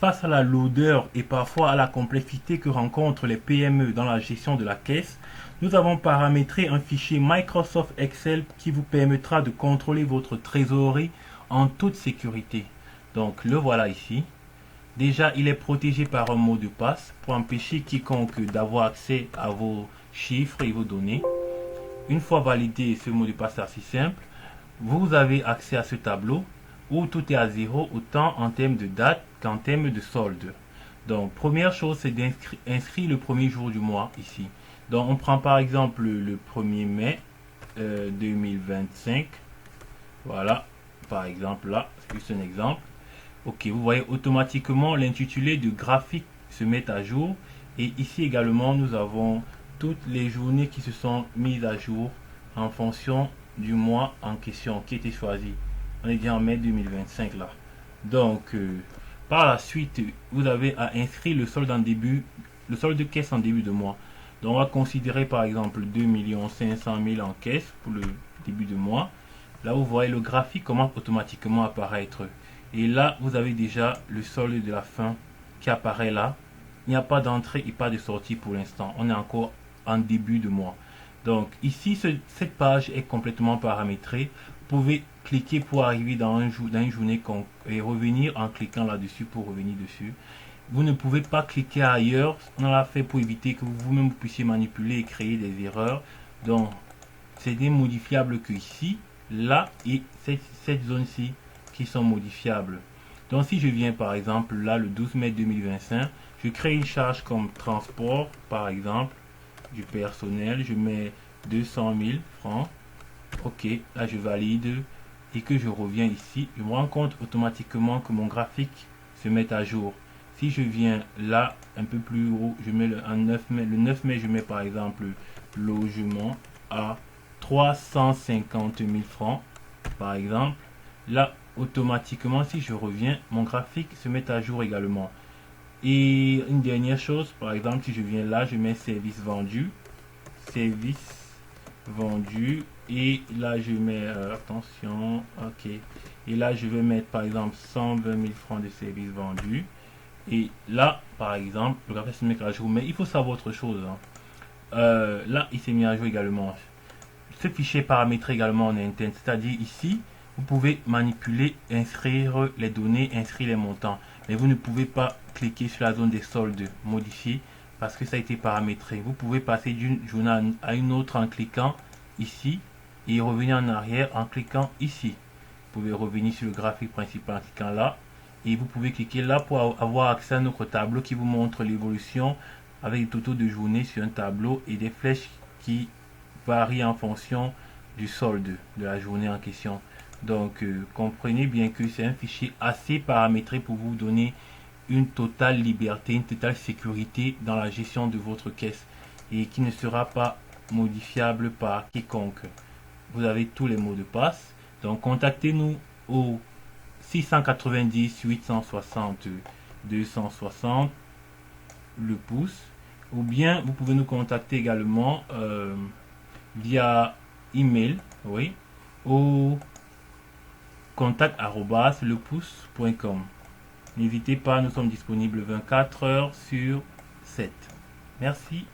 face à la lourdeur et parfois à la complexité que rencontrent les PME dans la gestion de la caisse, nous avons paramétré un fichier Microsoft Excel qui vous permettra de contrôler votre trésorerie en toute sécurité. Donc le voilà ici. Déjà, il est protégé par un mot de passe pour empêcher quiconque d'avoir accès à vos chiffres et vos données. Une fois validé ce mot de passe assez simple, vous avez accès à ce tableau où tout est à zéro, autant en termes de date qu'en termes de solde. Donc, première chose, c'est d'inscrire le premier jour du mois ici. Donc, on prend par exemple le 1er mai 2025. Voilà, par exemple là, c'est juste un exemple. Ok, vous voyez automatiquement l'intitulé du graphique se met à jour. Et ici également, nous avons toutes les journées qui se sont mises à jour en fonction du mois en question qui était choisi. On est déjà en mai 2025 là. Donc, par la suite, vous avez à inscrire le solde le solde de caisse en début de mois. Donc, on va considérer par exemple 2 500 000 en caisse pour le début de mois. Là, vous voyez le graphique commence automatiquement à apparaître. Et là, vous avez déjà le solde de la fin qui apparaît là. Il n'y a pas d'entrée et pas de sortie pour l'instant. On est encore en début de mois. Donc ici, cette page est complètement paramétrée. Vous pouvez cliquer pour arriver dans une journée et revenir en cliquant là-dessus pour revenir dessus. Vous ne pouvez pas cliquer ailleurs. On l'a fait pour éviter que vous-même puissiez manipuler et créer des erreurs. Donc, c'est des modifiables que ici, là et cette zone-ci qui sont modifiables. Donc si je viens par exemple là le 12 mai 2025, je crée une charge comme transport par exemple du personnel, je mets 200 000 francs. Ok, là je valide et que je reviens ici, je me rends compte automatiquement que mon graphique se met à jour. Si je viens là un peu plus haut, je mets le 9 mai, le 9 mai je mets par exemple logement à 350 000 francs par exemple. Là automatiquement si je reviens, mon graphique se met à jour également. Et une dernière chose, par exemple si je viens là, je mets service vendu et là je mets attention, ok, et là je vais mettre par exemple 120 000 francs de service vendu. Et là par exemple le graphique se met à jour, mais il faut savoir autre chose, hein. Là il s'est mis à jour également. Ce fichier est paramétré également en interne, c'est-à-dire ici vous pouvez manipuler, inscrire les données, inscrire les montants, mais vous ne pouvez pas cliquer sur la zone des soldes, modifier, parce que ça a été paramétré. Vous pouvez passer d'une journée à une autre en cliquant ici et revenir en arrière en cliquant ici. Vous pouvez revenir sur le graphique principal en cliquant là et vous pouvez cliquer là pour avoir accès à notre tableau qui vous montre l'évolution avec des totaux de journée sur un tableau et des flèches qui varient en fonction du solde de la journée en question. Donc comprenez bien que c'est un fichier assez paramétré pour vous donner une totale liberté, une totale sécurité dans la gestion de votre caisse et qui ne sera pas modifiable par quiconque. Vous avez tous les mots de passe. Donc contactez-nous au 690 860 260 le pouce, ou bien vous pouvez nous contacter également via email, oui, au contact@lepouce.com. N'hésitez pas, nous sommes disponibles 24 heures sur 7. Merci.